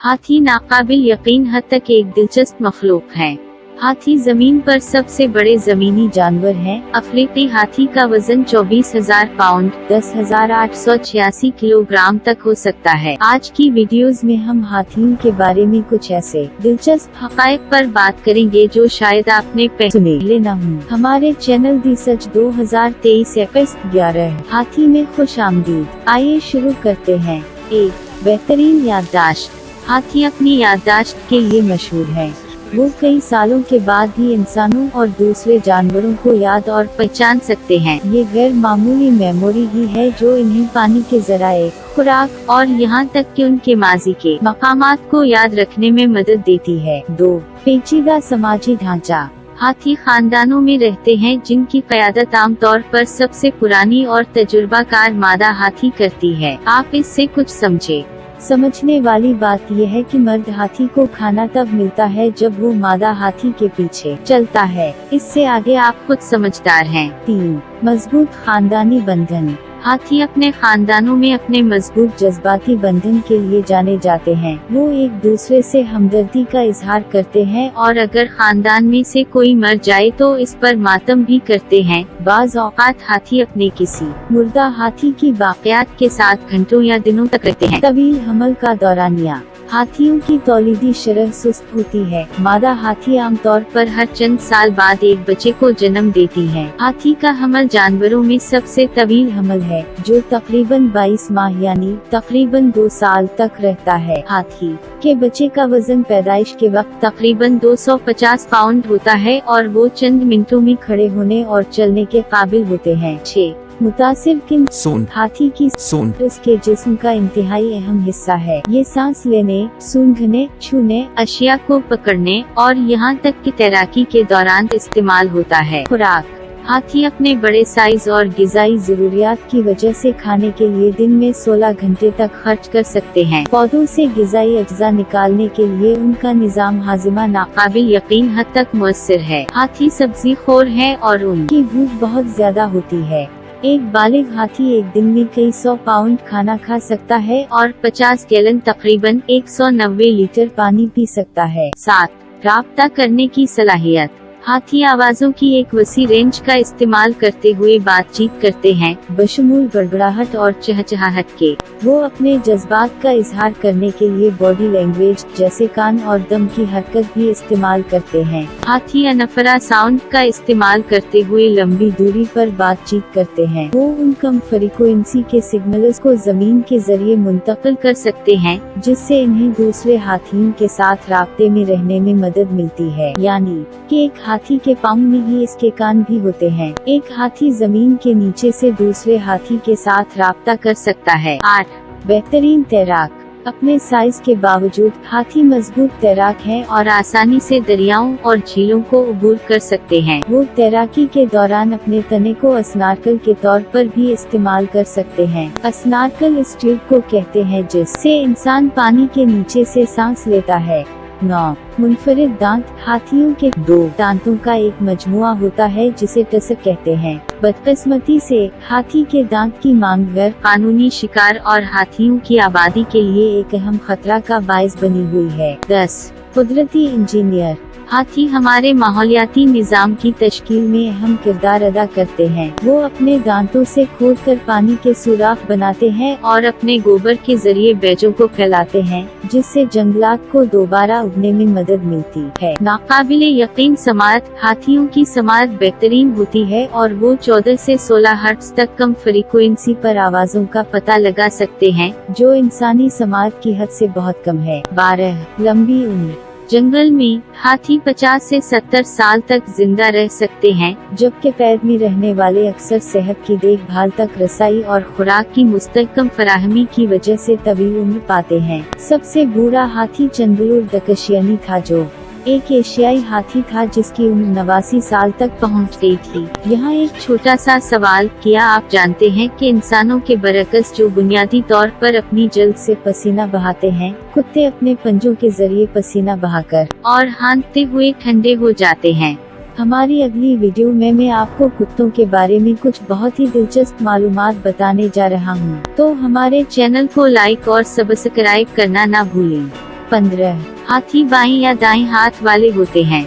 हाथी नाकाबिल यकीन हद तक एक दिलचस्प मखलूक है। हाथी जमीन पर सबसे बड़े जमीनी जानवर हैं। अफ्रीकी हाथी का वजन 24,000 पाउंड 10,886 किलोग्राम तक हो सकता है। आज की वीडियोस में हम हाथियों के बारे में कुछ ऐसे दिलचस्प हक़ाइक़ पर बात करेंगे जो शायद आपने पहले न हो। हमारे चैनल दी सच 2023 एपिसोड 11 हाथी में खुश आमदीद। आइए शुरू करते हैं। 1. बेहतरीन याददाश्त। हाथी अपनी याददाश्त के लिए मशहूर है। वो कई सालों के बाद भी इंसानों और दूसरे जानवरों को याद और पहचान सकते हैं। ये गैर मामूली मेमोरी ही है जो इन्हें पानी के ज़राए, खुराक और यहाँ तक कि उनके माजी के मकामात को याद रखने में मदद देती है। 2. पेचीदा समाजी ढांचा। हाथी खानदानों में रहते हैं जिनकी क़यादत आमतौर पर सबसे पुरानी और तजुर्बाकार मादा हाथी करती है। आप इससे कुछ समझे। समझने वाली बात यह है कि मर्द हाथी को खाना तब मिलता है जब वो मादा हाथी के पीछे चलता है। इससे आगे आप खुद समझदार हैं। 3. मजबूत खानदानी बंधन। हाथी अपने खानदानों में अपने मजबूत जज्बाती बंधन के लिए जाने जाते हैं। वो एक दूसरे से हमदर्दी का इजहार करते हैं और अगर खानदान में से कोई मर जाए तो इस पर मातम भी करते हैं। बाज़ औक़ात हाथी अपने किसी मुर्दा हाथी की बाक़ियात के साथ घंटों या दिनों तक रहते हैं। तवील हमल का दौरानिया। हाथियों की तौलीदी शरह सुस्त होती है। मादा हाथी आमतौर पर हर चंद साल बाद एक बच्चे को जन्म देती है। हाथी का हमल जानवरों में सबसे तवील हमल है जो तकरीबन 22 माह यानी तकरीबन 2 साल तक रहता है। हाथी के बच्चे का वजन पैदाइश के वक्त तकरीबन 250 पाउंड होता है और वो चंद मिनटों में खड़े होने और चलने के काबिल होते हैं। 6. मुतासिर किन सूंड। हाथी की सूंड उसके जिस्म का इंतहाई अहम हिस्सा है। ये सांस लेने, सूंघने, छूने, अशिया को पकड़ने और यहाँ तक कि तैराकी के दौरान इस्तेमाल होता है। खुराक। हाथी अपने बड़े साइज और गिज़ाई ज़रूरियात की वजह से खाने के लिए दिन में 16 घंटे तक खर्च कर सकते हैं। पौधों से गिज़ाई अज्जा निकालने के लिए उनका निज़ाम हाजिमा नाकाबिल यकीन हद तक मुअस्सिर है। हाथी सब्जी खोर है और उनकी भूख बहुत ज्यादा होती है। एक बालिग हाथी एक दिन में कई 100 पाउंड खाना खा सकता है और 50 गैलन तकरीबन 190 लीटर पानी पी सकता है। 7. राब्ता करने की सलाहियत। हाथी आवाज़ों की एक वसी रेंज का इस्तेमाल करते हुए बातचीत करते हैं, बशमूल गड़गड़ाहट और चहचहाहट के। वो अपने जज्बात का इजहार करने के लिए बॉडी लैंग्वेज जैसे कान और दम की हरकत भी इस्तेमाल करते हैं। हाथी अनफरा साउंड का इस्तेमाल करते हुए लंबी दूरी पर बातचीत करते हैं। वो उन कम फ्रीक्वेंसी के सिग्नल्स को जमीन के जरिए मुंतकिल कर सकते हैं जिससे इन्हें दूसरे हाथियों के साथ राब्ते में रहने में मदद मिलती है। यानी कि एक हाथी के पाँव में ही इसके कान भी होते हैं। एक हाथी जमीन के नीचे से दूसरे हाथी के साथ राब्ता कर सकता है। 8. बेहतरीन तैराक। अपने साइज के बावजूद हाथी मजबूत तैराक हैं और आसानी से दरियाओं और झीलों को अबूर कर सकते हैं। वो तैराकी के दौरान अपने तने को स्नॉर्कल के तौर पर भी इस्तेमाल कर सकते हैं। स्नॉर्कल इस ट्यूब को कहते हैं जिससे इंसान पानी के नीचे से सांस लेता है। 9. मुनफरिद दांत। हाथियों के 2 दांतों का एक मजमुआ होता है जिसे टसक कहते हैं। बदकिस्मती से हाथी के दांत की मांग गैर कानूनी शिकार और हाथियों की आबादी के लिए एक अहम खतरा का बाइस बनी हुई है। 10. कुदरती इंजीनियर। हाथी हमारे माहौलियाती निज़ाम की तश्कील में अहम किरदार अदा करते हैं। वो अपने दांतों से खोदकर पानी के सुराख बनाते हैं और अपने गोबर के जरिए बैजों को फैलाते हैं जिससे जंगलात को दोबारा उगने में मदद मिलती है। नाकाबिले यकीन समाअत। हाथियों की समाअत बेहतरीन होती है और वो 14 से 16 हर्ट्ज तक कम फ्रीक्वेंसी पर आवाज़ों का पता लगा सकते हैं जो इंसानी समाअत की हद से बहुत कम है। 12. लंबी उम्र। जंगल में हाथी 50 से 70 साल तक जिंदा रह सकते हैं जबकि कैद में रहने वाले अक्सर सेहत की देखभाल तक रसाई और खुराक की मुस्तहकम फराहमी की वजह से तवील उम्र पाते हैं। सबसे बूढ़ा हाथी चंद्रलूर दकशियानी था जो एक एशियाई हाथी था जिसकी उम्र 89 साल तक पहुंच गई थी। यहाँ एक छोटा सा सवाल, क्या आप जानते हैं कि इंसानों के बरअक्स जो बुनियादी तौर पर अपनी जल्द से पसीना बहाते हैं, कुत्ते अपने पंजों के जरिए पसीना बहाकर और हांकते हुए ठंडे हो जाते हैं। हमारी अगली वीडियो में मैं आपको कुत्तों के बारे में कुछ बहुत ही दिलचस्प मालूमात बताने जा रहा हूँ, तो हमारे चैनल को लाइक और सब्सक्राइब करना ना भूलें। 15 हाथी बाएं या दाएं हाथ वाले होते हैं।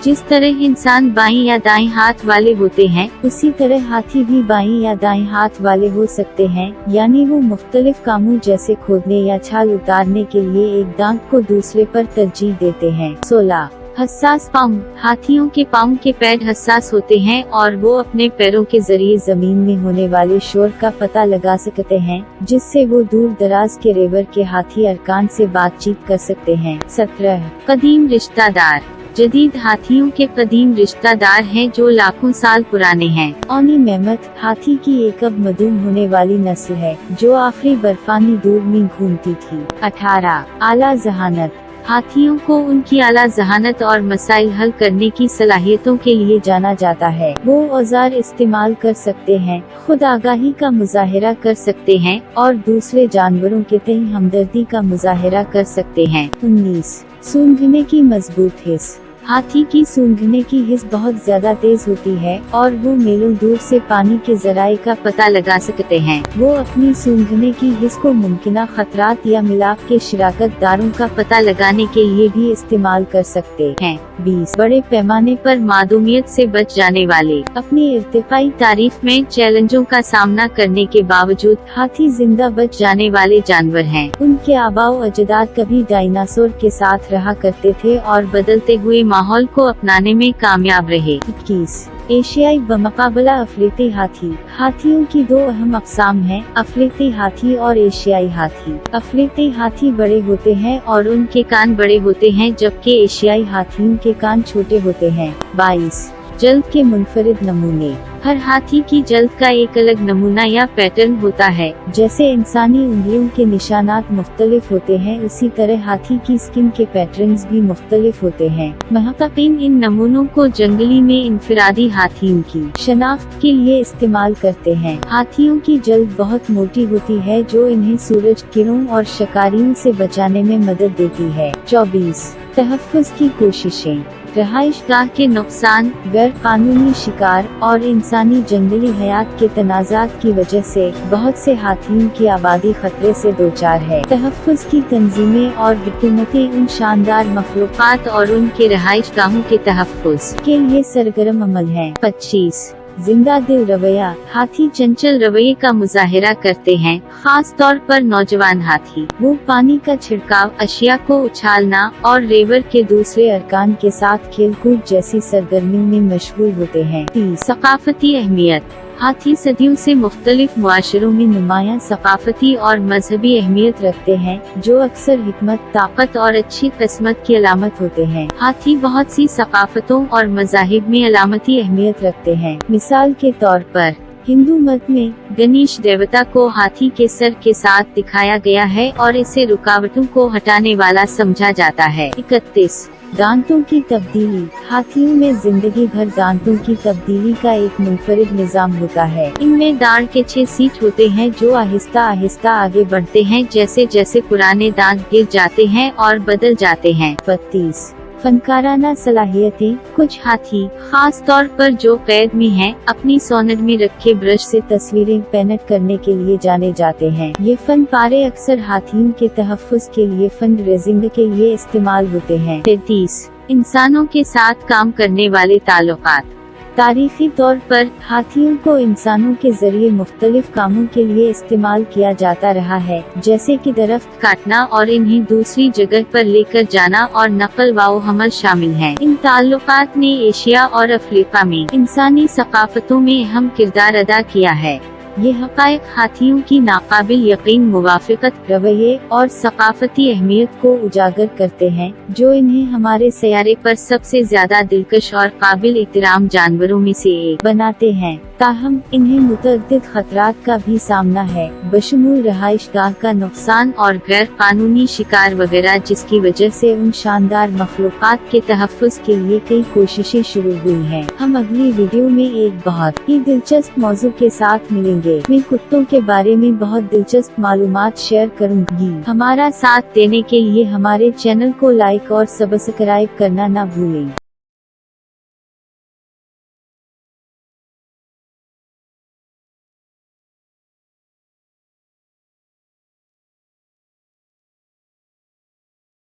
जिस तरह इंसान बाएं या दाएं हाथ वाले होते हैं, उसी तरह हाथी भी बाएं या दाएं हाथ वाले हो सकते हैं, यानी वो मुख्तलिफ कामों जैसे खोदने या छाल उतारने के लिए एक दांत को दूसरे पर तरजीह देते हैं। 16 हसास पाँव। हाथियों के पाँव के पैड हसास होते हैं और वो अपने पैरों के जरिए जमीन में होने वाले शोर का पता लगा सकते हैं, जिससे वो दूर दराज के रेवर के हाथी अरकान से बातचीत कर सकते हैं। 17 कदीम रिश्तेदार। जदीद हाथियों के कदीम रिश्तेदार हैं जो लाखों साल पुराने हैं। ओनी मेमथ हाथी की एक अब मदूम होने वाली नस्ल है, जो आखिरी बर्फानी दूर में घूमती थी। 18 आला जहानत। हाथियों को उनकी आला जहानत और मसाइल हल करने की सलाहियतों के लिए जाना जाता है। वो औजार इस्तेमाल कर सकते हैं, खुद आगाही का मुजाहिरा कर सकते हैं और दूसरे जानवरों के तय हमदर्दी का मुजाहिरा कर सकते हैं। 19 सूंघने की मजबूत हिस्स। हाथी की सूंघने की हिस्स बहुत ज्यादा तेज होती है और वो मीलों दूर से पानी के जराये का पता लगा सकते हैं। वो अपनी सूंघने की हिस्स को मुमकिना खतरात या मिलाप के शिराकत दारों का पता लगाने के लिए भी इस्तेमाल कर सकते हैं। 20 बड़े पैमाने पर मादूमियत से बच जाने वाले। अपनी इर्तिफाई तारीफ में चैलेंजों का सामना करने के बावजूद हाथी जिंदा बच जाने वाले जानवर हैं। उनके आबाओ अजदाद कभी डायनासोर के साथ रहा करते थे और बदलते हुए माहौल को अपनाने में कामयाब रहे। 21 एशियाई बमुकाबला अफ्रीकी हाथी। हाथियों की दो अहम अक़साम हैं, अफ्रीकी हाथी और एशियाई हाथी। अफ्रीकी हाथी बड़े होते हैं और उनके कान बड़े होते हैं, जबकि एशियाई हाथियों के कान छोटे होते हैं। 22 जल्द के मुनफरिद नमूने। हर हाथी की जल्द का एक अलग नमूना या पैटर्न होता है। जैसे इंसानी उंगलियों के निशानात मुख्तलिफ होते हैं, उसी तरह हाथी की स्किन के पैटर्न्स भी मुख्तलिफ होते हैं। महक़क़ीन इन नमूनों को जंगली में इनफिरादी हाथियों की शनाख्त के लिए इस्तेमाल करते हैं। हाथियों की जल्द बहुत मोटी होती है, जो इन्हें सूरज किरणों और शिकारियों से बचाने में मदद देती है। 24 तहफ़्फ़ुज़ की कोशिशें। रहाइशगाह के नुकसान, गैर कानूनी शिकार और इंसानी जंगली हयात के तनाज़ात की वजह से बहुत से हाथियों की आबादी खतरे से दोचार है। तहफ़्फ़ुज़ की तंजीमें और हुकूमतें उन शानदार मखलूक़ात और उनके रहाइशगाहों के तहफ़्फ़ुज़ के लिए सरगर्म अमल हैं। 25 जिंदा दिल रवैया। हाथी चंचल रवैये का मुजाहिरा करते हैं, खास तौर पर नौजवान हाथी। वो पानी का छिड़काव, अशिया को उछालना और रेवर के दूसरे अरकान के साथ खेलकूद जैसी सरगर्मियों में मशगूल होते हैं। 30 सकाफती अहमियत। हाथी सदियों से मुख्तलिफ मुआशरों में नुमायां सकाफती और मजहबी अहमियत रखते हैं, जो अक्सर हिकमत, ताकत और अच्छी किस्मत की अलामत होते हैं। हाथी बहुत सी सकाफतों और मज़ाहिब में अलामती अहमियत रखते हैं। मिसाल के तौर पर हिंदू मत में गणेश देवता को हाथी के सर के साथ दिखाया गया है और इसे रुकावटों को हटाने वाला समझा जाता है। 31 दांतों की तब्दीली। हाथियों में जिंदगी भर दांतों की तब्दीली का एक मुनफरिद निज़ाम होता है। इनमें दांत के 6 सीट होते हैं, जो आहिस्ता आहिस्ता आगे बढ़ते हैं जैसे जैसे पुराने दांत गिर जाते हैं और बदल जाते हैं। 32 फनकाराना सलाहियतें। कुछ हाथी, खास तौर पर जो कैद में हैं, अपनी सोनद में रखे ब्रश से तस्वीरें पेंट करने के लिए जाने जाते हैं। ये फन पारे अक्सर हाथियों के तहफ़्फ़ुज़ के लिए फंड रेजिंग के लिए इस्तेमाल होते हैं। 33 इंसानों के साथ काम करने वाले ताल्लुकात। तारीखी तौर पर हाथियों को इंसानों के जरिए मुख्तलिफ कामों के लिए इस्तेमाल किया जाता रहा है, जैसे कि दरख्त काटना और इन्हें दूसरी जगह पर लेकर जाना और नकल व हमल शामिल हैं। इन ताल्लुकात ने एशिया और अफ्रीका में इंसानी सकाफतों में अहम किरदार अदा किया है। ये हक़ाइक़ हाथियों की नाकाबिल यकीन मुवाफ़क़त, रवैये और सकाफती अहमियत को उजागर करते हैं, जो इन्हें हमारे सैयारे पर सबसे ज्यादा दिलकश और काबिल एहतराम जानवरों में से एक बनाते हैं। ताहम इन्हें मुतअद्दिद खतरात का भी सामना है, बशमूल रहाइशगाह का नुकसान और गैर कानूनी शिकार वगैरह, जिसकी वजह से उन शानदार मखलूक़ात के तहफ़्फ़ुज़ के लिए कई कोशिशें शुरू हुई हैं। हम अगली वीडियो में एक बहुत ही दिलचस्प मौजू के साथ मिलेंगे। मैं कुत्तों के बारे में बहुत दिलचस्प मालूमात शेयर करूंगी। हमारा साथ देने के लिए हमारे चैनल को लाइक और सब्सक्राइब करना न भूलें।